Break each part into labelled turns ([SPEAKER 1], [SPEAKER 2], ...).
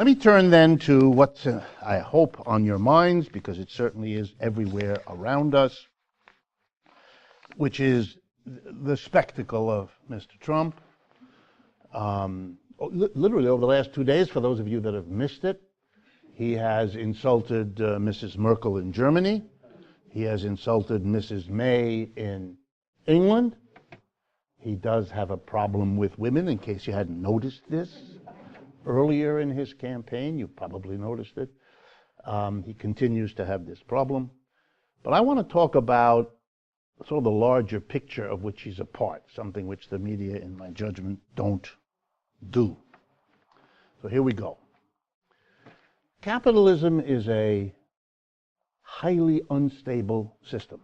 [SPEAKER 1] Let me turn then to what's, I hope, on your minds, because it certainly is everywhere around us, which is the spectacle of Mr. Trump. Literally over the last 2 days, for those of you that have missed it, he has insulted Mrs. Merkel in Germany. He has insulted Mrs. May in England. He does have a problem with women, in case you hadn't noticed this. Earlier in his campaign, you probably noticed it. He continues to have this problem. But I want to talk about sort of the larger picture of which he's a part, something which the media, in my judgment, don't do. So here we go. Capitalism is a highly unstable system.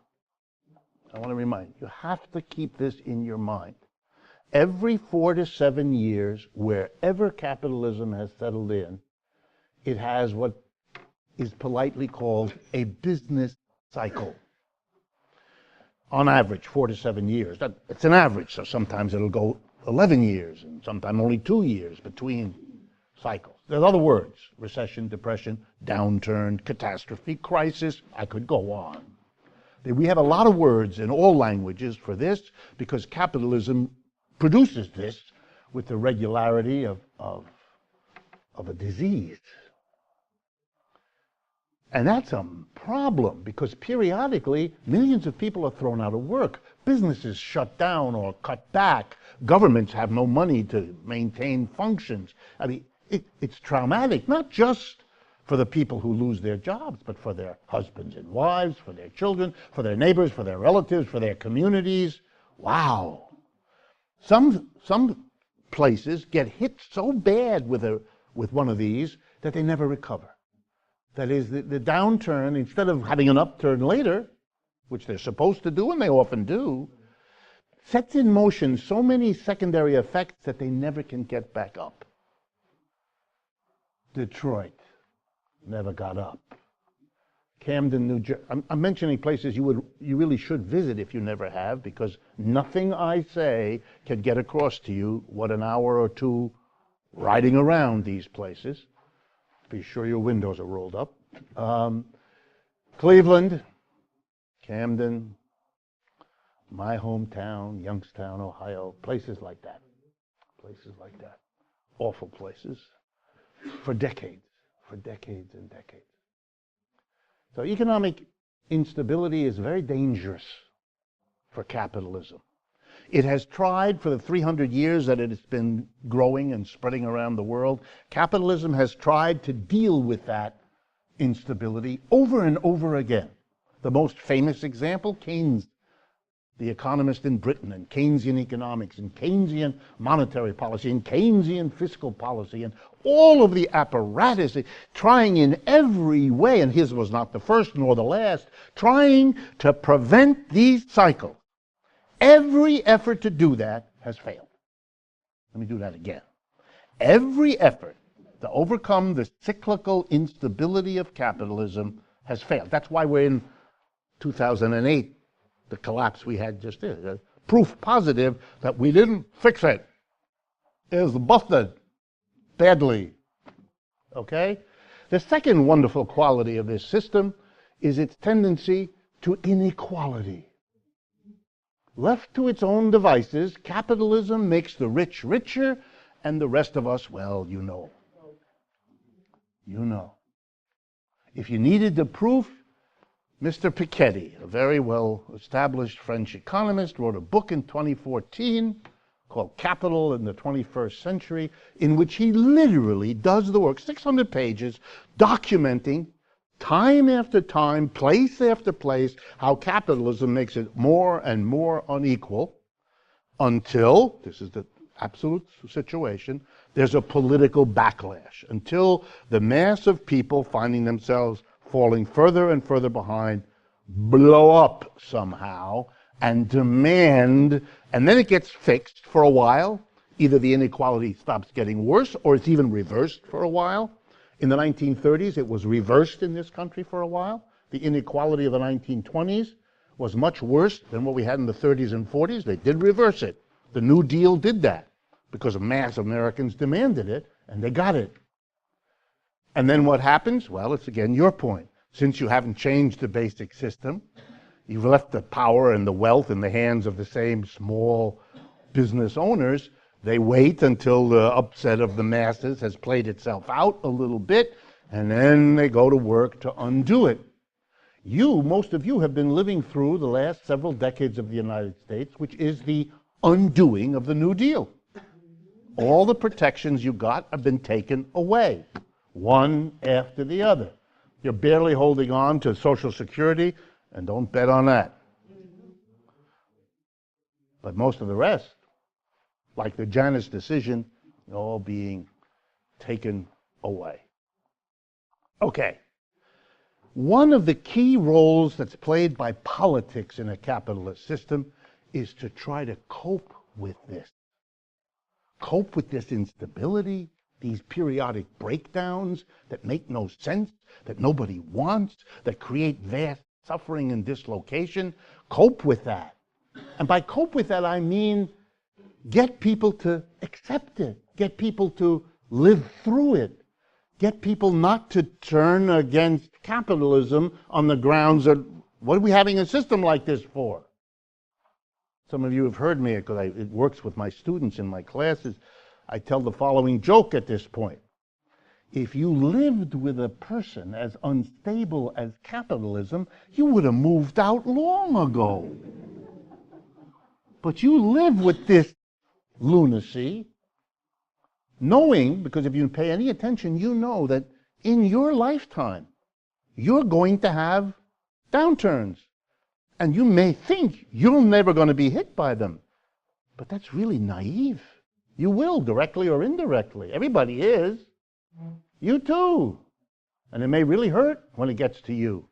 [SPEAKER 1] I want to remind you, you have to keep this in your mind. Every 4 to 7 years, wherever capitalism has settled in, it has what is politely called a business cycle. On average, 4 to 7 years. It's an average, so sometimes it'll go 11 years, and sometimes only 2 years between cycles. There's other words: recession, depression, downturn, catastrophe, crisis. I could go on. We have a lot of words in all languages for this because capitalism produces this with the regularity of a disease. And that's a problem because periodically millions of people are thrown out of work. Businesses shut down or cut back. Governments have no money to maintain functions. I mean, it's traumatic, not just for the people who lose their jobs, but for their husbands and wives, for their children, for their neighbors, for their relatives, for their communities. Wow. Some places get hit so bad with one of these that they never recover. That is, the downturn, instead of having an upturn later, which they're supposed to do, and they often do, sets in motion so many secondary effects that they never can get back up. Detroit never got up. Camden, New Jersey. I'm mentioning places you really should visit if you never have, because nothing I say can get across to you what an hour or two riding around these places. Be sure your windows are rolled up. Cleveland, Camden, my hometown, Youngstown, Ohio, places like that. Places like that. Awful places for decades and decades. So economic instability is very dangerous for capitalism. It has tried for the 300 years that it has been growing and spreading around the world. Capitalism has tried to deal with that instability over and over again. The most famous example, Keynes, the economist in Britain, and Keynesian economics, and Keynesian monetary policy, and Keynesian fiscal policy, and all of the apparatus, trying in every way, and his was not the first nor the last, trying to prevent these cycles. Every effort to do that has failed. Let me do that again. Every effort to overcome the cyclical instability of capitalism has failed. That's why we're in 2008, the collapse we had just there. Proof positive that we didn't fix it is busted badly. Okay? The second wonderful quality of this system is its tendency to inequality. Left to its own devices, capitalism makes the rich richer, and the rest of us, well, you know. You know. If you needed the proof, Mr. Piketty, a very well-established French economist, wrote a book in 2014 called Capital in the 21st Century, in which he literally does the work, 600 pages, documenting time after time, place after place, how capitalism makes it more and more unequal until, this is the absolute situation, there's a political backlash, until the mass of people finding themselves falling further and further behind blow up somehow and demand, and then it gets fixed for a while. Either the inequality stops getting worse or it's even reversed for a while. In the 1930s, it was reversed in this country for a while. The inequality of the 1920s was much worse than what we had in the 30s and 40s. They did reverse it. The New Deal did that because mass Americans demanded it, and they got it. And then what happens? Well, it's again your point. Since you haven't changed the basic system, you've left the power and the wealth in the hands of the same small business owners. They wait until the upset of the masses has played itself out a little bit, and then they go to work to undo it. Most of you have been living through the last several decades of the United States, which is the undoing of the New Deal. All the protections you got have been taken away, one after the other. You're barely holding on to Social Security, and don't bet on that. But most of the rest, like the Janus decision, all being taken away. Okay. One of the key roles that's played by politics in a capitalist system is to try to cope with this. Cope with this instability, these periodic breakdowns that make no sense, that nobody wants, that create vast suffering and dislocation. Cope with that. And by cope with that, I mean get people to accept it, get people to live through it, get people not to turn against capitalism on the grounds that, what are we having a system like this for? Some of you have heard me, because it works with my students in my classes. I tell the following joke at this point. If you lived with a person as unstable as capitalism, you would have moved out long ago. But you live with this lunacy, knowing, because if you pay any attention, you know that in your lifetime, you're going to have downturns. And you may think you're never going to be hit by them. But that's really naive. You will, directly or indirectly. Everybody is. You too. And it may really hurt when it gets to you.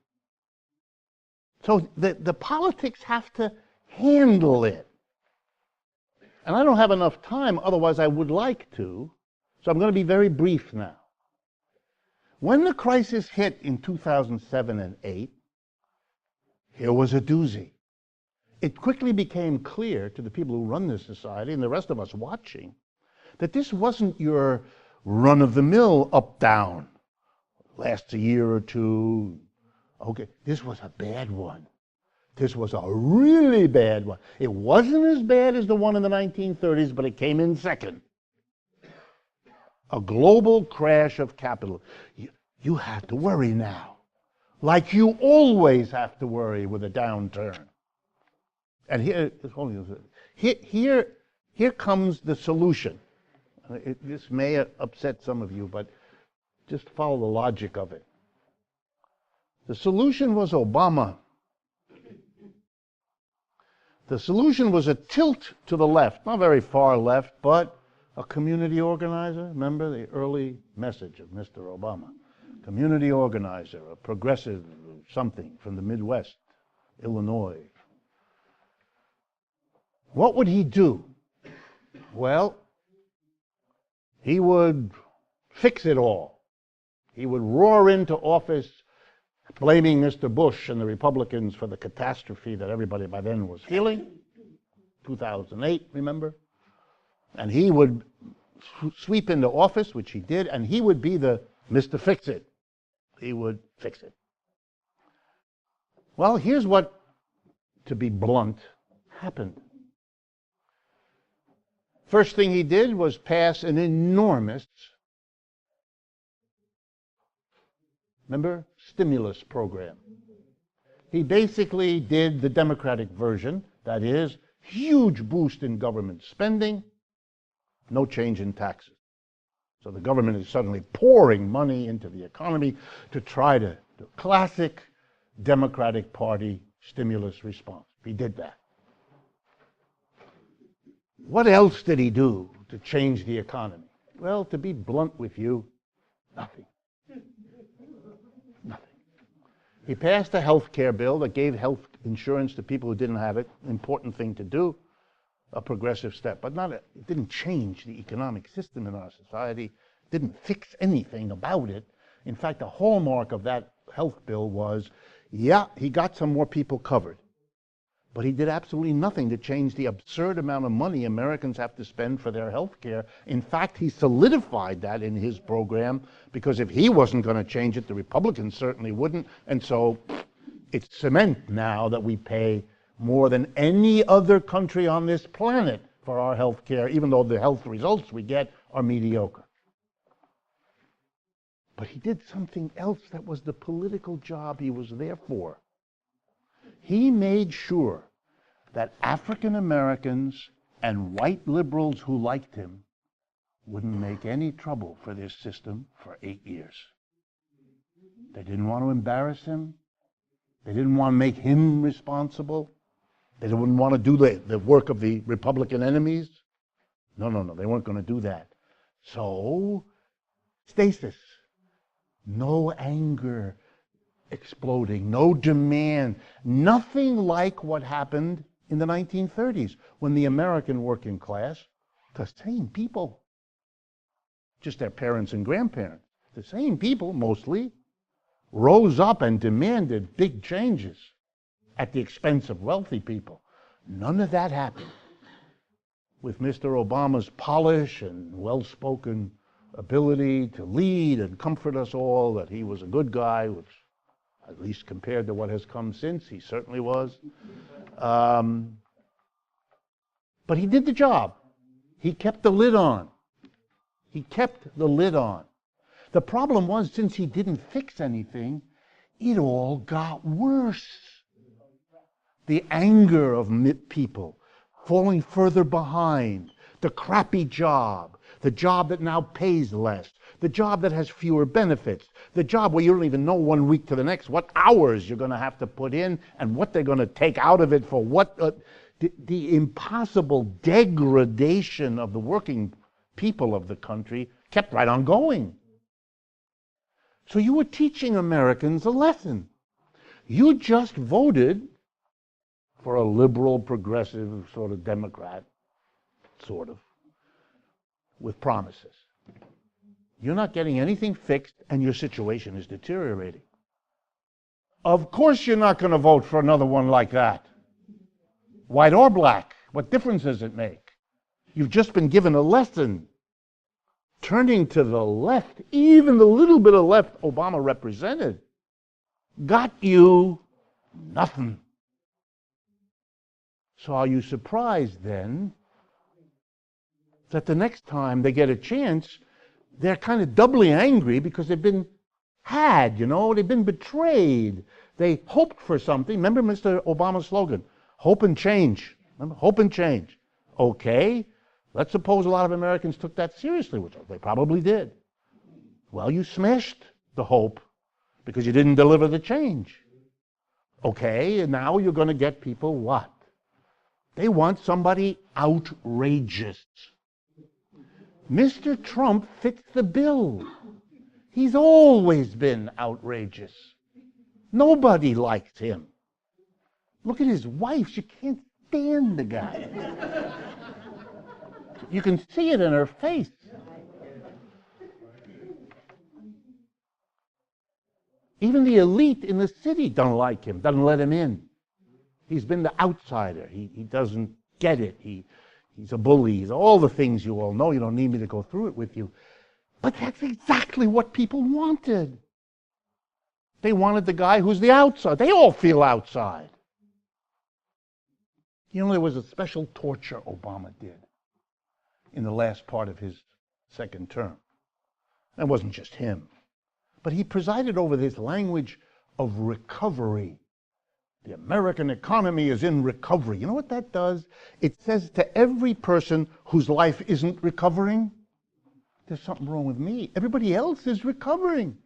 [SPEAKER 1] So the politics have to handle it. And I don't have enough time, otherwise I would like to. So I'm going to be very brief now. When the crisis hit in 2007 and 2008, here was a doozy. It quickly became clear to the people who run this society and the rest of us watching that this wasn't your run-of-the-mill up-down. Lasts a year or two. Okay, this was a bad one. This was a really bad one. It wasn't as bad as the one in the 1930s, but it came in second. A global crash of capital. You have to worry now. Like you always have to worry with a downturn. And here comes the solution. This may upset some of you, but just follow the logic of it. The solution was Obama. The solution was a tilt to the left, not very far left, but a community organizer. Remember the early message of Mr. Obama? Community organizer, a progressive something from the Midwest, Illinois. What would he do? Well, he would fix it all. He would roar into office blaming Mr. Bush and the Republicans for the catastrophe that everybody by then was feeling. 2008, remember? And he would sweep into office, which he did, and he would be the Mr. Fix-It. He would fix it. Well, here's what, to be blunt, happened. First thing he did was pass an enormous, remember, stimulus program. He basically did the Democratic version, that is, huge boost in government spending, no change in taxes. So the government is suddenly pouring money into the economy to try to do classic Democratic Party stimulus response. He did that. What else did he do to change the economy? Well, to be blunt with you, nothing. Nothing. He passed a health care bill that gave health insurance to people who didn't have it, an important thing to do, a progressive step, but it didn't change the economic system in our society, didn't fix anything about it. In fact, the hallmark of that health bill was, yeah, he got some more people covered. But he did absolutely nothing to change the absurd amount of money Americans have to spend for their health care. In fact, he solidified that in his program, because if he wasn't going to change it, the Republicans certainly wouldn't. And so it's cement now that we pay more than any other country on this planet for our health care, even though the health results we get are mediocre. But he did something else that was the political job he was there for. He made sure that African Americans and white liberals who liked him wouldn't make any trouble for this system for 8 years. They didn't want to embarrass him. They didn't want to make him responsible. They didn't want to do the work of the Republican enemies. No, they weren't going to do that. So, stasis. No anger exploding, no demand, nothing like what happened in the 1930s when the American working class, the same people, just their parents and grandparents, the same people mostly, rose up and demanded big changes at the expense of wealthy people. None of that happened. With Mr. Obama's polish and well-spoken ability to lead and comfort us all that he was a good guy, which at least compared to what has come since, he certainly was. But he did the job. He kept the lid on. He kept the lid on. The problem was, since he didn't fix anything, it all got worse. The anger of people falling further behind, the crappy job, the job that now pays less, the job that has fewer benefits, the job where you don't even know 1 week to the next what hours you're going to have to put in and what they're going to take out of it for what. The impossible degradation of the working people of the country kept right on going. So you were teaching Americans a lesson. You just voted for a liberal, progressive, sort of Democrat, sort of, with promises. You're not getting anything fixed, and your situation is deteriorating. Of course you're not going to vote for another one like that. White or black, what difference does it make? You've just been given a lesson. Turning to the left, even the little bit of left Obama represented, got you nothing. So are you surprised then that the next time they get a chance, they're kind of doubly angry because they've been had, they've been betrayed. They hoped for something. Remember Mr. Obama's slogan, hope and change. Remember, hope and change. Okay, let's suppose a lot of Americans took that seriously, which they probably did. Well, you smashed the hope because you didn't deliver the change. Okay, and now you're going to get people what? They want somebody outrageous. Mr. Trump fits the bill. He's always been outrageous. Nobody likes him. Look at his wife. She can't stand the guy. You can see it in her face. Even the elite in the city don't like him, doesn't let him in. He's been the outsider. He doesn't get it. He's a bully. He's all the things you all know. You don't need me to go through it with you. But that's exactly what people wanted. They wanted the guy who's the outside. They all feel outside. There was a special torture Obama did in the last part of his second term. It wasn't just him. But he presided over this language of recovery. The American economy is in recovery. You know what that does? It says to every person whose life isn't recovering, there's something wrong with me. Everybody else is recovering.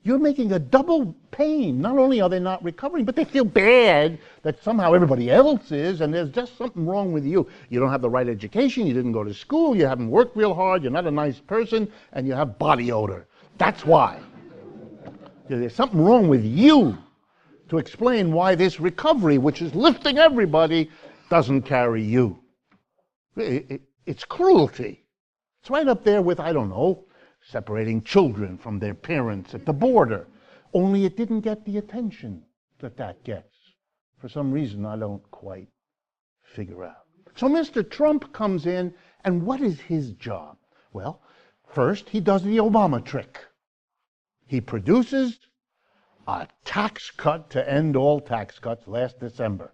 [SPEAKER 1] You're making a double pain. Not only are they not recovering, but they feel bad that somehow everybody else is, and there's just something wrong with you. You don't have the right education, you didn't go to school, you haven't worked real hard, you're not a nice person, and you have body odor. That's why. There's something wrong with you to explain why this recovery, which is lifting everybody, doesn't carry you. It's cruelty. It's right up there with, I don't know, separating children from their parents at the border. Only it didn't get the attention that gets for some reason I don't quite figure out. So Mr. Trump comes in, and what is his job? Well, first, he does the Obama trick. He produces a tax cut to end all tax cuts last December.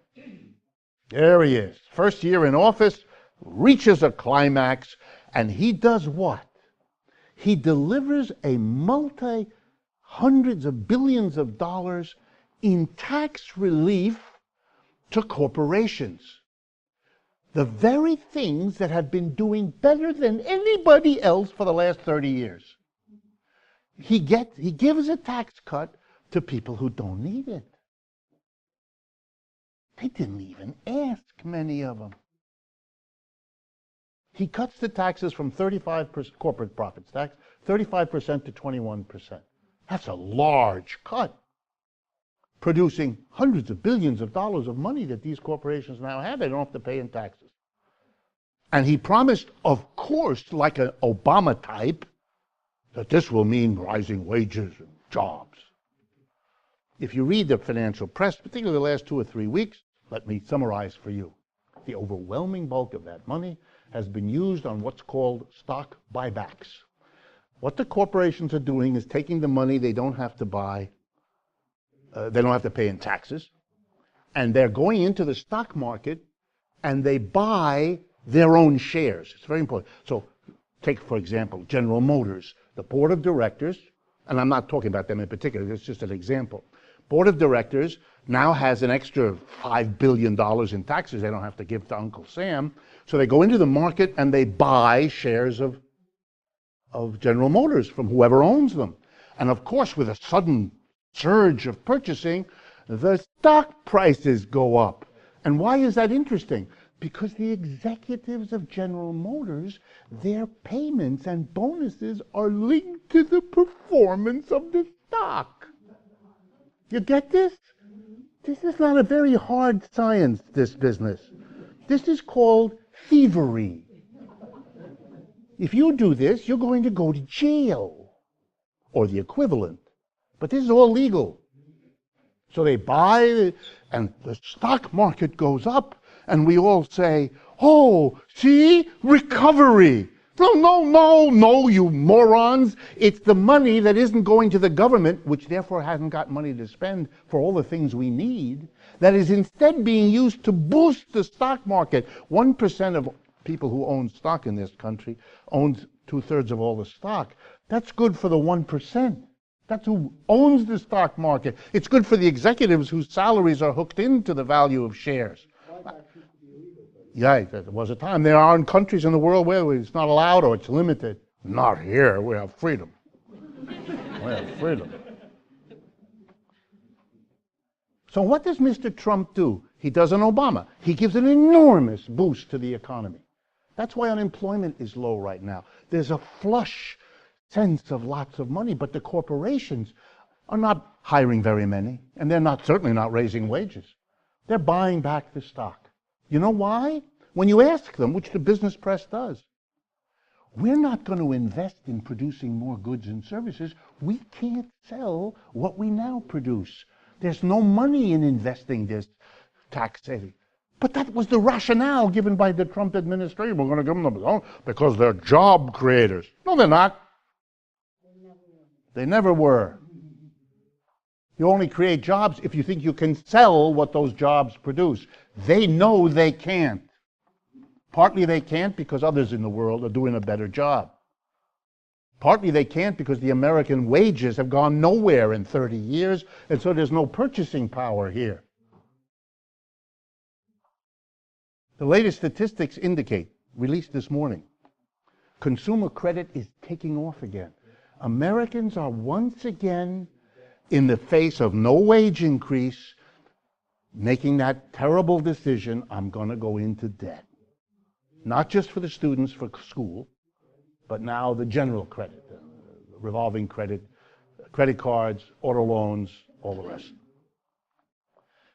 [SPEAKER 1] There he is. First year in office, reaches a climax, and he does what? He delivers a multi-hundreds of billions of dollars in tax relief to corporations. The very things that have been doing better than anybody else for the last 30 years. He gives a tax cut to people who don't need it. They didn't even ask, many of them. He cuts the taxes from 35% corporate profits tax, 35% to 21%. That's a large cut, producing hundreds of billions of dollars of money that these corporations now have. They don't have to pay in taxes. And he promised, of course, like an Obama type, that this will mean rising wages and jobs. If you read the financial press, particularly the last 2 or 3 weeks, let me summarize for you. The overwhelming bulk of that money has been used on what's called stock buybacks. What the corporations are doing is taking the money they don't have to buy, they don't have to pay in taxes, and they're going into the stock market and they buy their own shares. It's very important. So take, for example, General Motors. The board of directors, and I'm not talking about them in particular, it's just an example. Board of directors now has an extra $5 billion in taxes they don't have to give to Uncle Sam. So they go into the market and they buy shares of General Motors from whoever owns them. And of course, with a sudden surge of purchasing, the stock prices go up. And why is that interesting? Because the executives of General Motors, their payments and bonuses are linked to the performance of the stock. You get this? This is not a very hard science, this business. This is called thievery. If you do this, you're going to go to jail, or the equivalent. But this is all legal. So they buy, and the stock market goes up, and we all say, oh, see, recovery. No, you morons. It's the money that isn't going to the government, which therefore hasn't got money to spend for all the things we need, that is instead being used to boost the stock market. 1% of people who own stock in this country owns 2/3 of all the stock. That's good for the 1%. That's who owns the stock market. It's good for the executives whose salaries are hooked into the value of shares. Yeah, there was a time. There are countries in the world where it's not allowed or it's limited. Not here. We have freedom. We have freedom. So what does Mr. Trump do? He does an Obama. He gives an enormous boost to the economy. That's why unemployment is low right now. There's a flush sense of lots of money, but the corporations are not hiring very many, and they're certainly not raising wages. They're buying back the stock. You know why? When you ask them, which the business press does, we're not going to invest in producing more goods and services. We can't sell what we now produce. There's no money in investing this tax saving. But that was the rationale given by the Trump administration. We're going to give them the loan because they're job creators. No, they're not. They never were. You only create jobs if you think you can sell what those jobs produce. They know they can't. Partly they can't because others in the world are doing a better job. Partly they can't because the American wages have gone nowhere in 30 years, and so there's no purchasing power here. The latest statistics indicate, released this morning, consumer credit is taking off again. Americans are once again, in the face of no wage increase, making that terrible decision, I'm going to go into debt. Not just for the students for school, but now the general credit, revolving credit, credit cards, auto loans, all the rest.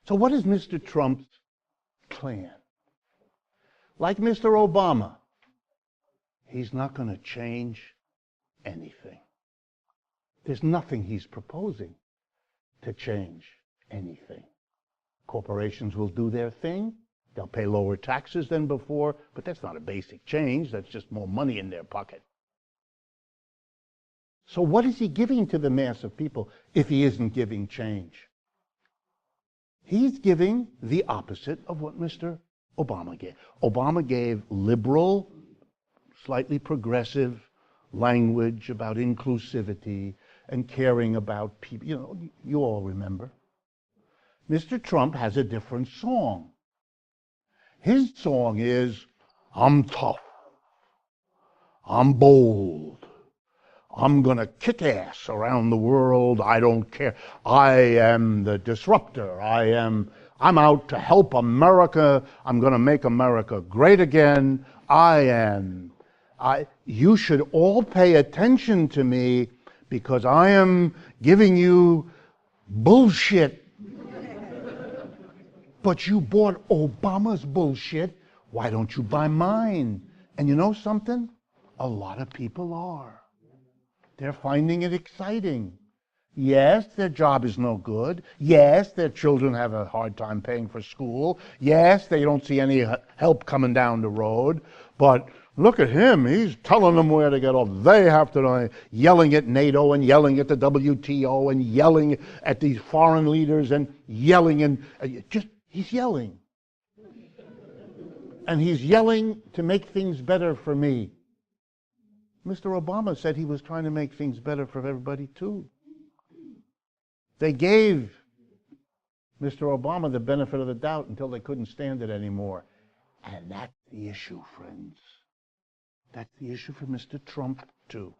[SPEAKER 1] So what is Mr. Trump's plan? Like Mr. Obama, he's not going to change anything. There's nothing he's proposing to change anything. Corporations will do their thing. They'll pay lower taxes than before, but that's not a basic change. That's just more money in their pocket. So what is he giving to the mass of people if he isn't giving change? He's giving the opposite of what Mr. Obama gave. Obama gave liberal, slightly progressive language about inclusivity and caring about people. You know, you all remember. Mr. Trump has a different song. His song is, I'm tough, I'm bold, I'm going to kick ass around the world, I don't care, I am the disruptor, I'm out to help America, I'm going to make America great again, you should all pay attention to me because I am giving you bullshit. But you bought Obama's bullshit, why don't you buy mine? And you know something? A lot of people are. They're finding it exciting. Yes, their job is no good. Yes, their children have a hard time paying for school. Yes, they don't see any help coming down the road. But look at him, he's telling them where to get off. They have to, yelling at NATO and yelling at the WTO and yelling at these foreign leaders and yelling and he's yelling. And he's yelling to make things better for me. Mr. Obama said he was trying to make things better for everybody too. They gave Mr. Obama the benefit of the doubt until they couldn't stand it anymore. And that's the issue, friends. That's the issue for Mr. Trump too.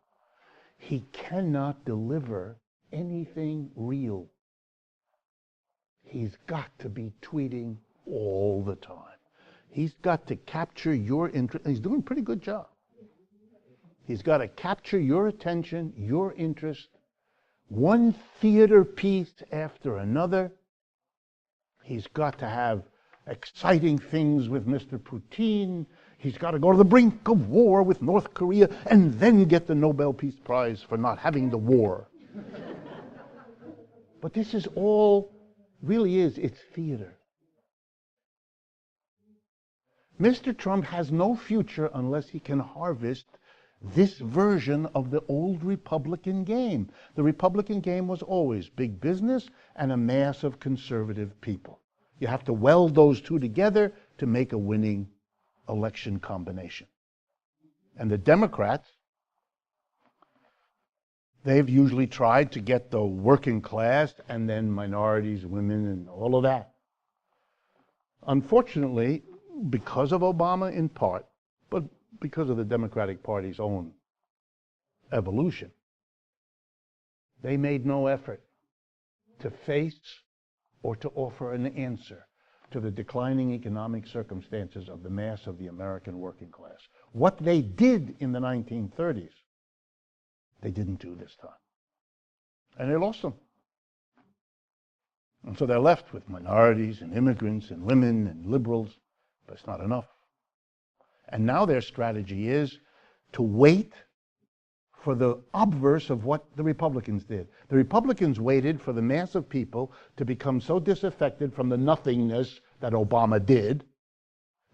[SPEAKER 1] He cannot deliver anything real. He's got to be tweeting all the time. He's got to capture your interest. He's doing a pretty good job. He's got to capture your attention, your interest, one theater piece after another. He's got to have exciting things with Mr. Putin. He's got to go to the brink of war with North Korea and then get the Nobel Peace Prize for not having the war. But this is all, really is, it's theater. Mr. Trump has no future unless he can harvest this version of the old Republican game. The Republican game was always big business and a mass of conservative people. You have to weld those two together to make a winning election combination. And the Democrats, they've usually tried to get the working class and then minorities, women, and all of that. Unfortunately, because of Obama in part, but because of the Democratic Party's own evolution, they made no effort to face or to offer an answer to the declining economic circumstances of the mass of the American working class. What they did in the 1930s, they didn't do this time. And they lost them. And so they're left with minorities and immigrants and women and liberals, but it's not enough. And now their strategy is to wait for the obverse of what the Republicans did. The Republicans waited for the mass of people to become so disaffected from the nothingness that Obama did.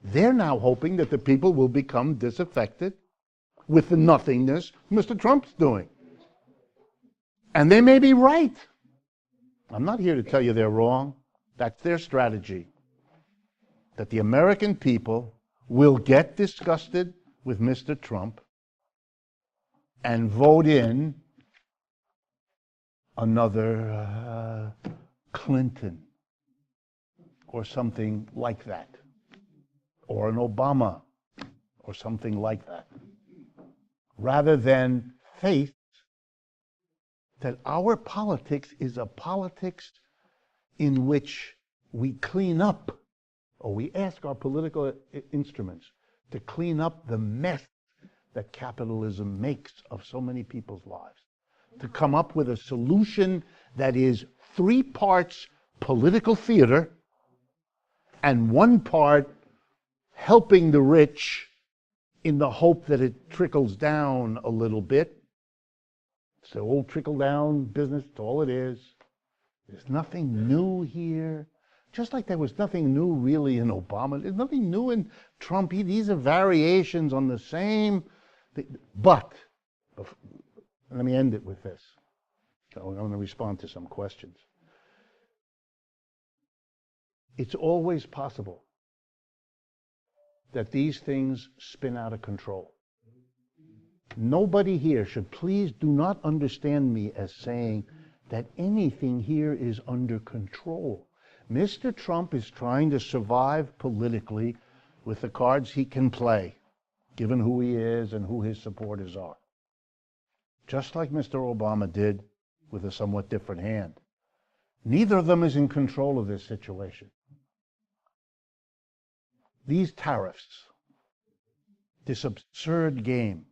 [SPEAKER 1] They're now hoping that the people will become disaffected with the nothingness Mr. Trump's doing. And they may be right. I'm not here to tell you they're wrong. That's their strategy. That the American people will get disgusted with Mr. Trump and vote in another Clinton or something like that, or an Obama or something like that, rather than face that our politics is a politics in which we clean up, or we ask our political instruments to clean up the mess that capitalism makes of so many people's lives, to come up with a solution that is 3 parts political theater and 1 part helping the rich in the hope that it trickles down a little bit. It's the old trickle-down business, it's all it is. There's nothing new here. Just like there was nothing new really in Obama, there's nothing new in Trump. These are variations on the same thing. But let me end it with this. I'm going to respond to some questions. It's always possible that these things spin out of control. Nobody here should please do not understand me as saying that anything here is under control. Mr. Trump is trying to survive politically with the cards he can play, given who he is and who his supporters are. Just like Mr. Obama did with a somewhat different hand. Neither of them is in control of this situation. These tariffs, this absurd game,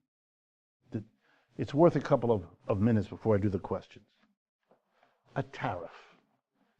[SPEAKER 1] it's worth a couple of minutes before I do the questions. A tariff.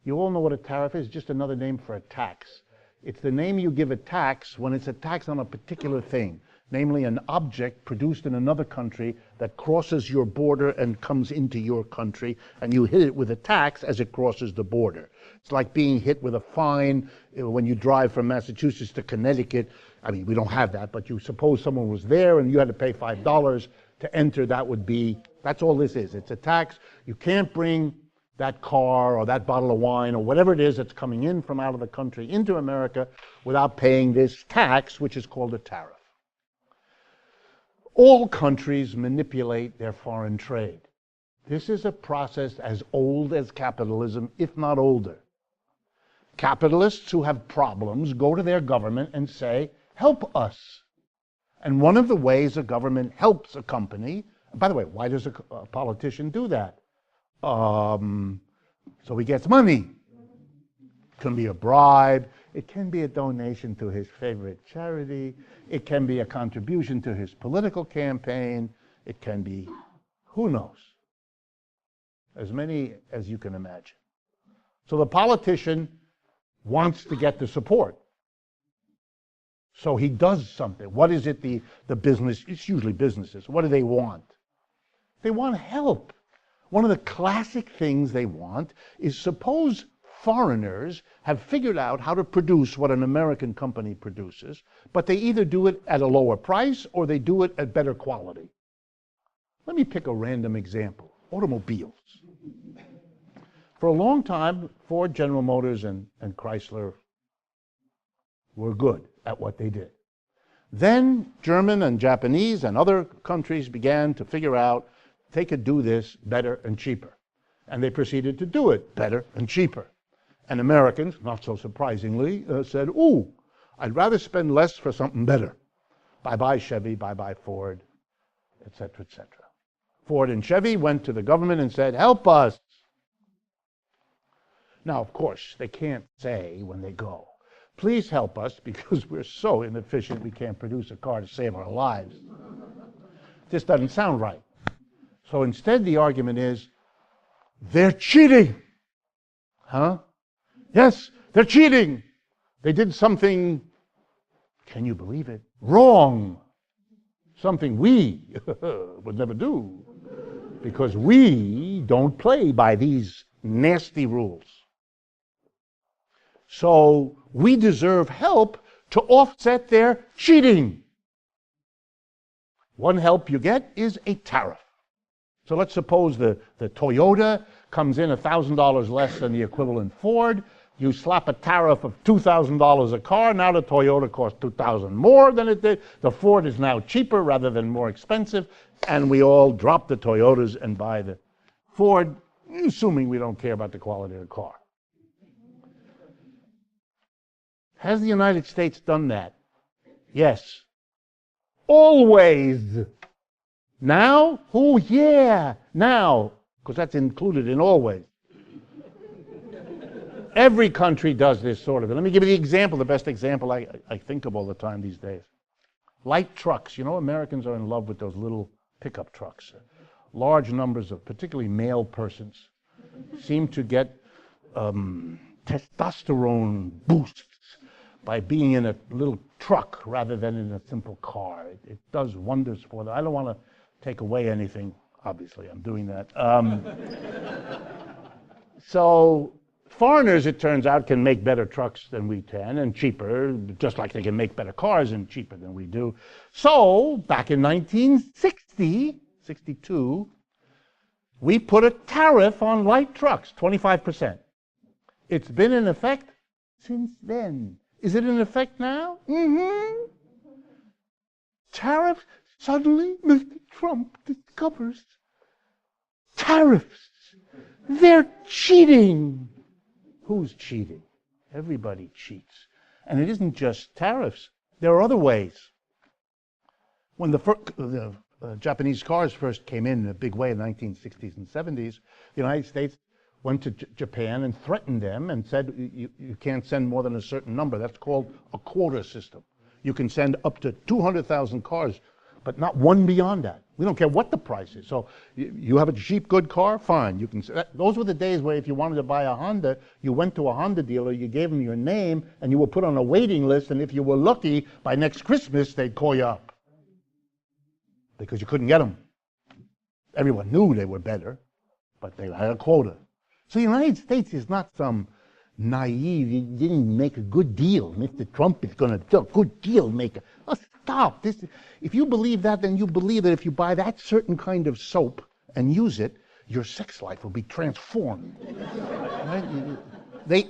[SPEAKER 1] You all know what a tariff is, just another name for a tax. It's the name you give a tax when it's a tax on a particular thing, namely an object produced in another country that crosses your border and comes into your country, and you hit it with a tax as it crosses the border. It's like being hit with a fine when you drive from Massachusetts to Connecticut. I mean, we don't have that, but you suppose someone was there and you had to pay $5 to enter. That's all this is. It's a tax. You can't bring that car or that bottle of wine or whatever it is that's coming in from out of the country into America without paying this tax, which is called a tariff. All countries manipulate their foreign trade. This is a process as old as capitalism, if not older. Capitalists who have problems go to their government and say, help us. And one of the ways a government helps a company, by the way, why does a politician do that? So he gets money. It can be a bribe. It can be a donation to his favorite charity. It can be a contribution to his political campaign. It can be, who knows, as many as you can imagine. So the politician wants to get the support. So he does something. What is it the business, it's usually businesses, what do they want? They want help. One of the classic things they want is, suppose foreigners have figured out how to produce what an American company produces, but they either do it at a lower price or they do it at better quality. Let me pick a random example. Automobiles. For a long time, Ford, General Motors, and Chrysler were good at what they did. Then German and Japanese and other countries began to figure out they could do this better and cheaper. And they proceeded to do it better and cheaper. And Americans, not so surprisingly, said, ooh, I'd rather spend less for something better. Bye-bye Chevy, bye-bye Ford, et cetera, et cetera. Ford and Chevy went to the government and said, help us. Now, of course, they can't say when they go, please help us because we're so inefficient we can't produce a car to save our lives. This doesn't sound right. So instead, the argument is, they're cheating. Huh? Yes, they're cheating. They did something, can you believe it, wrong. Something we would never do, because we don't play by these nasty rules. So we deserve help to offset their cheating. One help you get is a tariff. So let's suppose the Toyota comes in $1,000 less than the equivalent Ford. You slap a tariff of $2,000 a car. Now the Toyota costs $2,000 more than it did. The Ford is now cheaper rather than more expensive. And we all drop the Toyotas and buy the Ford, assuming we don't care about the quality of the car. Has the United States done that? Yes. Always. Now? Oh, yeah, now, because that's included in always. Every country does this sort of. Let me give you the example, the best example I think of all the time these days. Light trucks. You know, Americans are in love with those little pickup trucks. Large numbers of particularly male persons seem to get testosterone boosts by being in a little truck rather than in a simple car. It does wonders for them. I don't want to take away anything. Obviously, I'm doing that. So Foreigners, it turns out, can make better trucks than we can, and cheaper, just like they can make better cars and cheaper than we do. So, back in 1962, we put a tariff on light trucks, 25%. It's been in effect since then. Is it in effect now? Mm-hmm. Tariffs. Suddenly, Mr. Trump discovers tariffs. They're cheating. Who's cheating? Everybody cheats. And it isn't just tariffs. There are other ways. When the Japanese cars first came in a big way in the 1960s and 70s, the United States went to Japan and threatened them and said, you can't send more than a certain number. That's called a quota system. You can send up to 200,000 cars, but not one beyond that. We don't care what the price is. So you have a cheap, good car, fine. You can. Those were the days where if you wanted to buy a Honda, you went to a Honda dealer, you gave them your name, and you were put on a waiting list, and if you were lucky, by next Christmas, they'd call you up. Because you couldn't get them. Everyone knew they were better, but they had a quota. So the United States is not some naive, he didn't make a good deal. Mr. Trump is going to do a good deal maker. Oh, stop. If you believe that, then you believe that if you buy that certain kind of soap and use it, your sex life will be transformed. Right?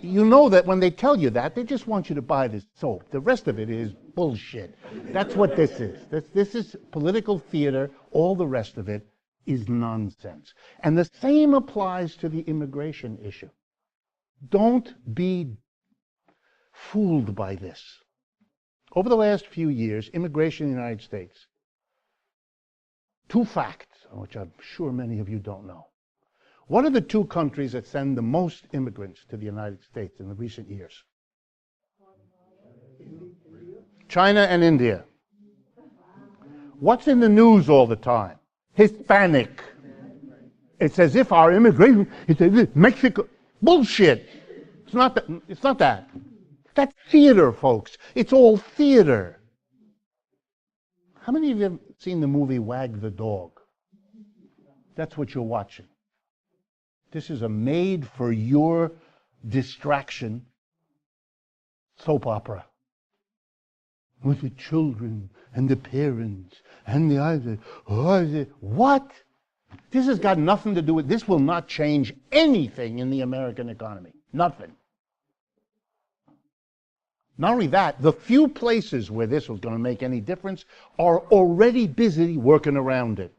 [SPEAKER 1] You know that when they tell you that, they just want you to buy this soap. The rest of it is bullshit. That's what this is. This is political theater. All the rest of it is nonsense. And the same applies to the immigration issue. Don't be fooled by this. Over the last few years, immigration in the United States, two facts, which I'm sure many of you don't know. What are the two countries that send the most immigrants to the United States in the recent years? China and India. What's in the news all the time? Hispanic. It's as if our immigration, it's as if Mexico. Bullshit. It's not that. It's not that. That's theater, folks. It's all theater. How many of you have seen the movie Wag the Dog? That's what you're watching. This is a made-for-your distraction soap opera. With the children and the parents and the other. What? This has got nothing to do with, this will not change anything in the American economy. Nothing. Not only that, the few places where this was going to make any difference are already busy working around it.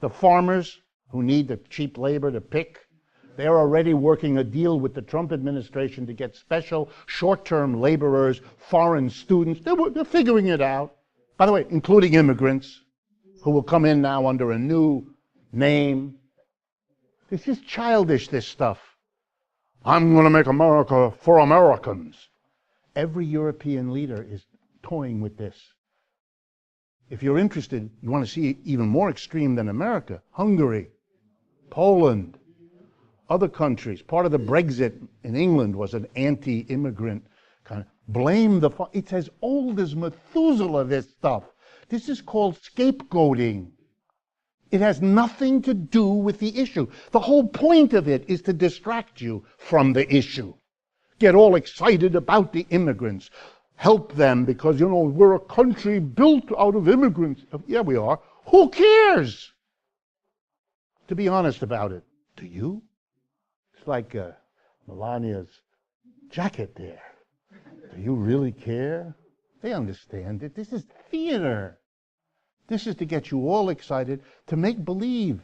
[SPEAKER 1] The farmers who need the cheap labor to pick, they're already working a deal with the Trump administration to get special short-term laborers, foreign students. They're figuring it out. By the way, including immigrants who will come in now under a new name. This is childish, this stuff. I'm going to make America for Americans. Every European leader is toying with this. If you're interested, you want to see even more extreme than America, Hungary, Poland, other countries. Part of the Brexit in England was an anti-immigrant kind of blame the... It's as old as Methuselah, this stuff. This is called scapegoating. It has nothing to do with the issue. The whole point of it is to distract you from the issue. Get all excited about the immigrants. Help them because, you know, we're a country built out of immigrants. Yeah, we are. Who cares? To be honest about it. Do you? It's like Melania's jacket there. Do you really care? They understand it. This is theater. This is to get you all excited, to make believe.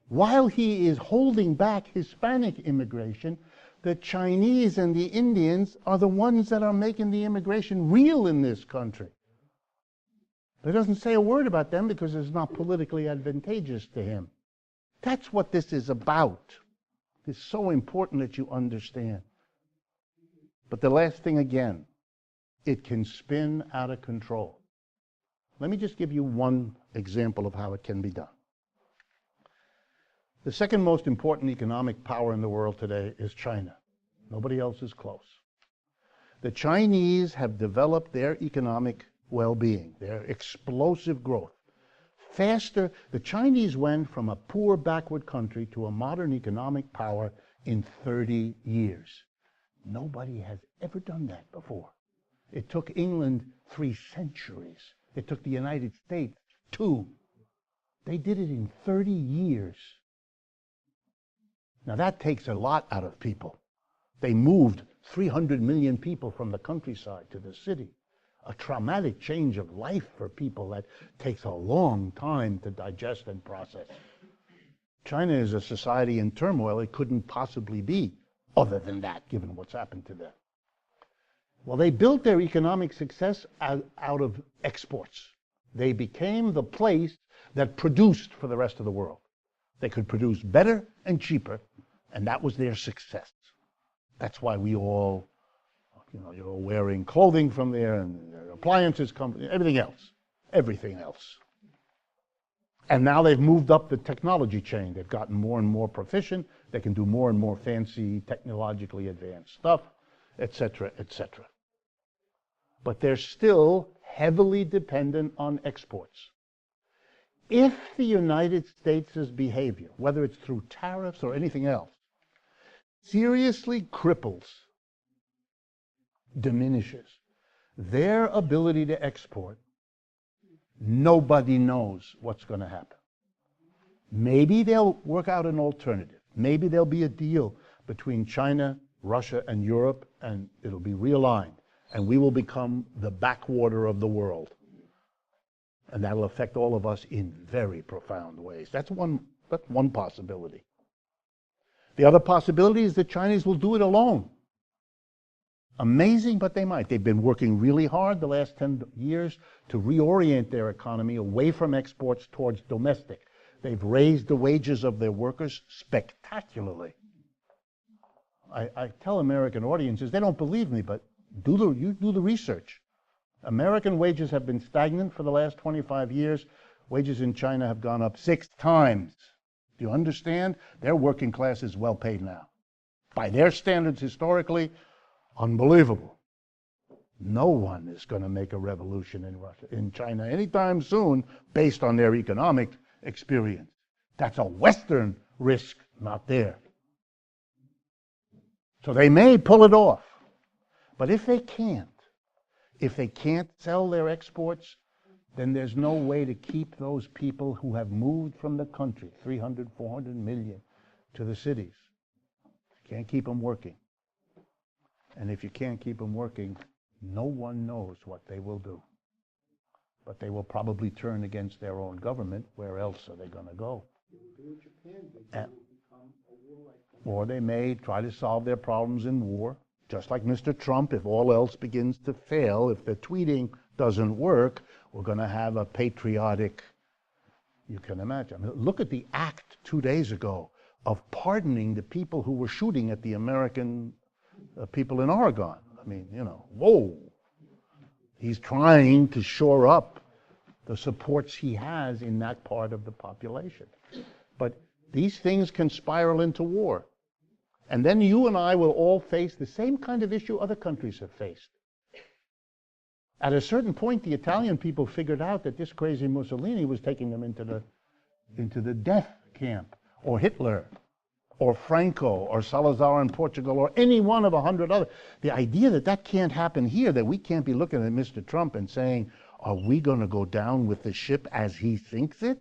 [SPEAKER 1] While he is holding back Hispanic immigration, the Chinese and the Indians are the ones that are making the immigration real in this country. But he doesn't say a word about them because it's not politically advantageous to him. That's what this is about. It's so important that you understand. But the last thing again, it can spin out of control. Let me just give you one example of how it can be done. The second most important economic power in the world today is China. Nobody else is close. The Chinese have developed their economic well-being, their explosive growth. Faster, the Chinese went from a poor backward country to a modern economic power in 30 years. Nobody has ever done that before. It took England 3 centuries. It took the United States 2. They did it in 30 years. Now that takes a lot out of people. They moved 300 million people from the countryside to the city. A traumatic change of life for people that takes a long time to digest and process. China is a society in turmoil it couldn't possibly be other than that, given what's happened to them. Well, they built their economic success out of exports. They became the place that produced for the rest of the world. They could produce better and cheaper, and that was their success. That's why we all, you're all wearing clothing from there, and appliances come, everything else. And now they've moved up the technology chain. They've gotten more and more proficient. They can do more and more fancy, technologically advanced stuff, etc., etc. But they're still heavily dependent on exports. If the United States' behavior, whether it's through tariffs or anything else, seriously cripples, diminishes their ability to export, nobody knows what's going to happen. Maybe they'll work out an alternative. Maybe there'll be a deal between China, Russia, and Europe, and it'll be realigned, and we will become the backwater of the world. And that'll affect all of us in very profound ways. That's one possibility. The other possibility is the Chinese will do it alone. Amazing, but they might. They've been working really hard the last 10 years to reorient their economy away from exports towards domestic. They've raised the wages of their workers spectacularly. I tell American audiences, they don't believe me, but you do the research. American wages have been stagnant for the last 25 years. Wages in China have gone up 6 times. Do you understand? Their working class is well paid now. By their standards historically, unbelievable. No one is going to make a revolution in China anytime soon based on their economic experience. That's a Western risk, not there. So they may pull it off. But if they can't sell their exports, then there's no way to keep those people who have moved from the country, 300, 400 million, to the cities. You can't keep them working. And if you can't keep them working, no one knows what they will do. But they will probably turn against their own government. Where else are they going to go? Or they may try to solve their problems in war. Just like Mr. Trump, if all else begins to fail, if the tweeting doesn't work, we're going to have a patriotic, you can imagine. I mean, look at the act 2 days ago of pardoning the people who were shooting at the American people in Oregon. I mean, whoa. He's trying to shore up the supports he has in that part of the population. But these things can spiral into war. And then you and I will all face the same kind of issue other countries have faced. At a certain point, the Italian people figured out that this crazy Mussolini was taking them into the death camp, or Hitler, or Franco, or Salazar in Portugal, or any one of 100 other. The idea that can't happen here, that we can't be looking at Mr. Trump and saying, are we going to go down with the ship as he thinks it?